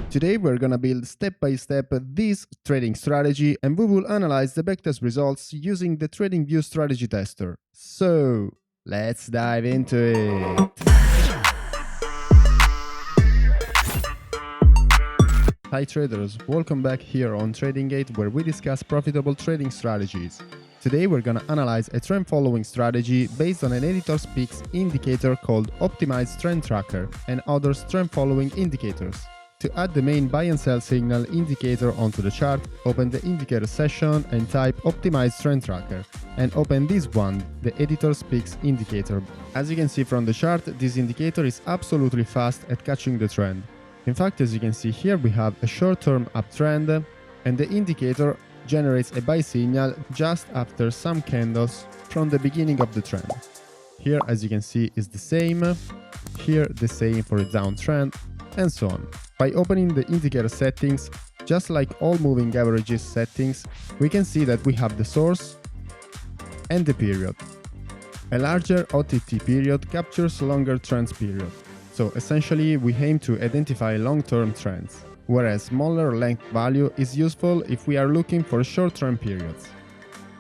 Today we're gonna build step by step this trading strategy and we will analyze the backtest results using the TradingView strategy tester. So, let's dive into it! Hi traders, welcome back here on TradingGate where we discuss profitable trading strategies. Today we're gonna analyze a trend following strategy based on an editor's picks indicator called Optimized Trend Tracker and other trend following indicators. To add the main buy and sell signal indicator onto the chart, open the indicator session and type Optimized Trend Tracker and open this one, the editor's picks indicator. As you can see from the chart, this indicator is absolutely fast at catching the trend. In fact, as you can see here, we have a short-term uptrend and the indicator generates a buy signal just after some candles from the beginning of the trend. Here, as you can see, is the same, here the same for a downtrend, and so on. By opening the indicator settings, just like all moving averages settings, we can see that we have the source and the period. A larger OTT period captures longer trends period. So essentially we aim to identify long-term trends, whereas smaller length value is useful if we are looking for short-term periods.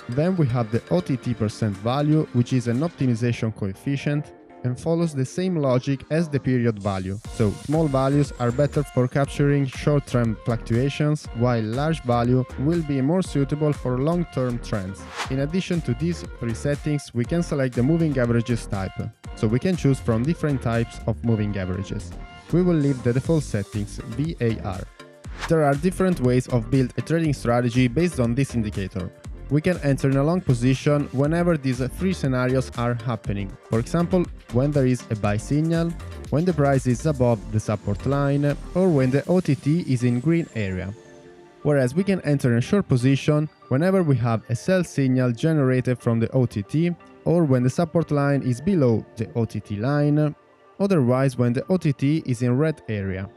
Then we have the OTT percent value, which is an optimization coefficient and follows the same logic as the period value. So small values are better for capturing short-term fluctuations, while large value will be more suitable for long-term trends. In addition to these three settings, we can select the moving averages type. So we can choose from different types of moving averages. We will leave the default settings VAR. There are different ways of build a trading strategy based on this indicator. We can enter in a long position whenever these three scenarios are happening. For example, when there is a buy signal, when the price is above the support line, or when the OTT is in green area. Whereas we can enter in a short position whenever we have a sell signal generated from the OTT, or when the support line is below the OTT line, otherwise when the OTT is in red area.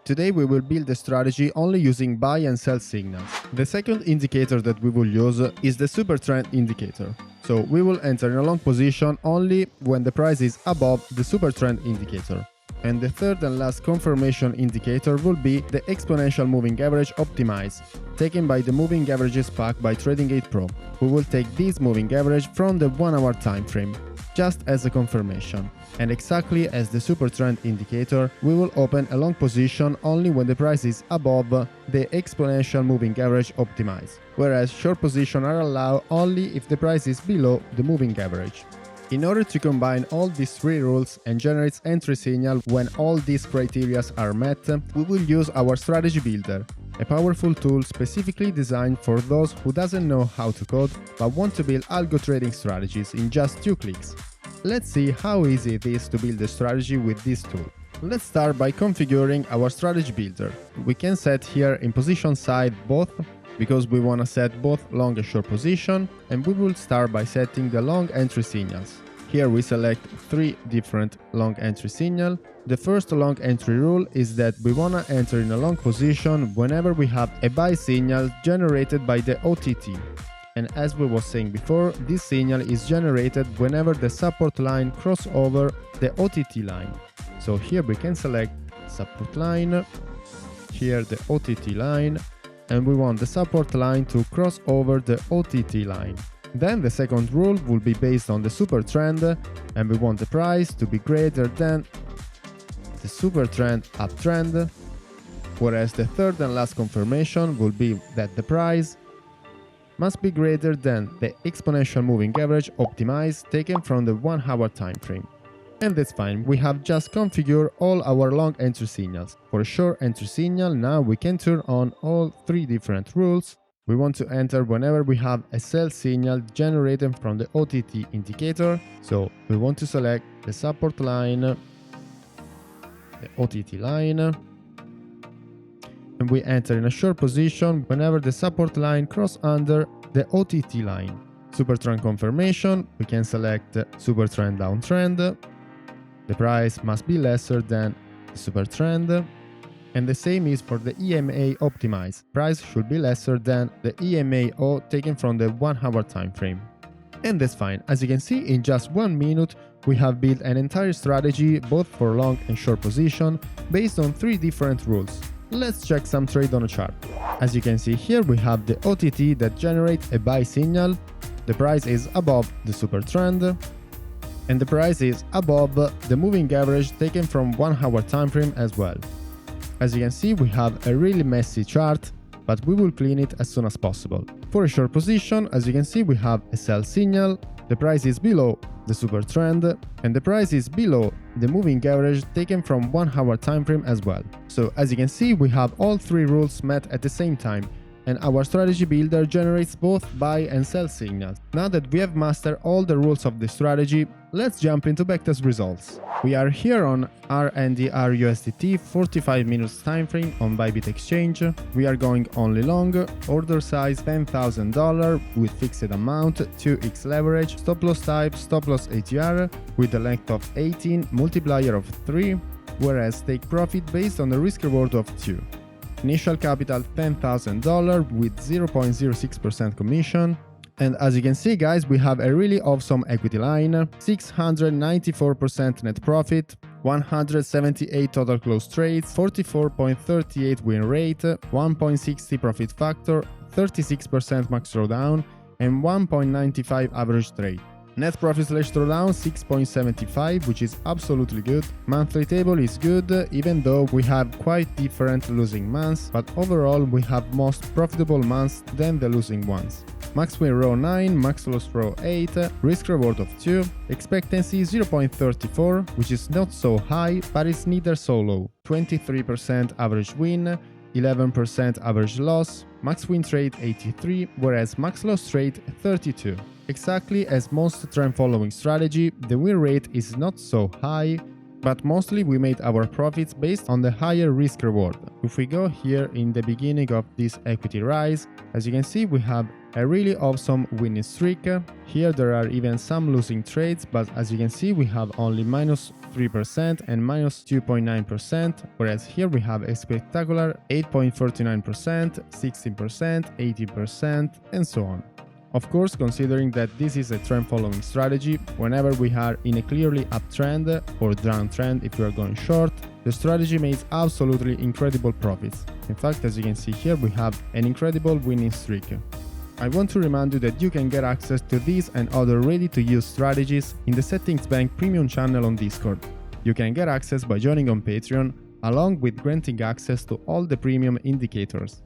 Today we will build a strategy only using buy and sell signals. The second indicator that we will use is the super trend indicator. So we will enter in a long position only when the price is above the super trend indicator. And the third and last confirmation indicator will be the exponential moving average optimized, taken by the moving averages pack by TradingView Pro. We will take this moving average from the 1 hour time frame, just as a confirmation. And exactly as the super trend indicator, we will open a long position only when the price is above the exponential moving average optimized, whereas short positions are allowed only if the price is below the moving average. In order to combine all these three rules and generate entry signal when all these criteria are met, we will use our strategy builder, a powerful tool specifically designed for those who doesn't know how to code but want to build algo trading strategies in just 2 clicks. Let's see how easy it is to build a strategy with this tool. Let's start by configuring our strategy builder. We can set here in position side both, because we want to set both long and short position, and we will start by setting the long entry signals. Here we select 3 different long entry signals. The first long entry rule is that we want to enter in a long position whenever we have a buy signal generated by the OTT. And as we were saying before, this signal is generated whenever the support line crosses over the OTT line. So here we can select support line, here the OTT line, and we want the support line to cross over the OTT line. Then the second rule will be based on the super trend, and we want the price to be greater than the super trend uptrend, whereas the third and last confirmation will be that the price must be greater than the exponential moving average optimized taken from the 1 hour time frame. And that's fine, we have just configured all our long entry signals. For a short entry signal, now we can turn on all 3 different rules. We want to enter whenever we have a sell signal generated from the OTT indicator. So we want to select the support line, the OTT line, and we enter in a short position whenever the support line crosses under the OTT line. Super trend confirmation, we can select super trend downtrend. The price must be lesser than the super trend. And the same is for the EMA optimized. Price should be lesser than the EMA-O taken from the 1 hour time frame. And that's fine. As you can see, in just 1 minute, we have built an entire strategy both for long and short position based on 3 different rules. Let's check some trade on a chart. As you can see here, we have the OTT that generates a buy signal. The price is above the super trend, and the price is above the moving average taken from 1 hour time frame as well. As you can see, we have a really messy chart, but we will clean it as soon as possible. For a short position, as you can see, we have a sell signal. The price is below the super trend, and the price is below the moving average taken from 1 hour time frame as well. So as you can see, we have all three rules met at the same time, and our strategy builder generates both buy and sell signals. Now that we have mastered all the rules of the strategy, let's jump into backtest results. We are here on RNDR USDT 45 minutes time frame on Bybit exchange. We are going only long, order size $10,000 with fixed amount, 2x leverage, stop loss type, stop loss ATR with a length of 18, multiplier of 3, whereas take profit based on the risk reward of 2. Initial capital $10,000 with 0.06% commission. And as you can see, guys, we have a really awesome equity line, 694% net profit, 178 total close trades, 44.38 win rate, 1.60 profit factor, 36% max drawdown, and 1.95 average trade. Net profit / drawdown 6.75, which is absolutely good. Monthly table is good, even though we have quite different losing months, but overall we have most profitable months than the losing ones. Max win row 9, max loss row 8, risk reward of 2, expectancy 0.34, which is not so high, but it's neither so low. 23% average win, 11% average loss, max win trade 83, whereas max loss trade 32. Exactly as most trend following strategy, the win rate is not so high, but mostly we made our profits based on the higher risk reward. If we go here in the beginning of this equity rise, as you can see, we have a really awesome winning streak. Here there are even some losing trades, but as you can see, we have only -3% and -2.9%, whereas here we have a spectacular 8.49%, 16%, 18%, and so on. Of course, considering that this is a trend following strategy, whenever we are in a clearly uptrend or downtrend if we are going short, the strategy makes absolutely incredible profits. In fact, as you can see here, we have an incredible winning streak. I want to remind you that you can get access to these and other ready-to-use strategies in the Settings Bank Premium channel on Discord. You can get access by joining on Patreon, along with granting access to all the premium indicators.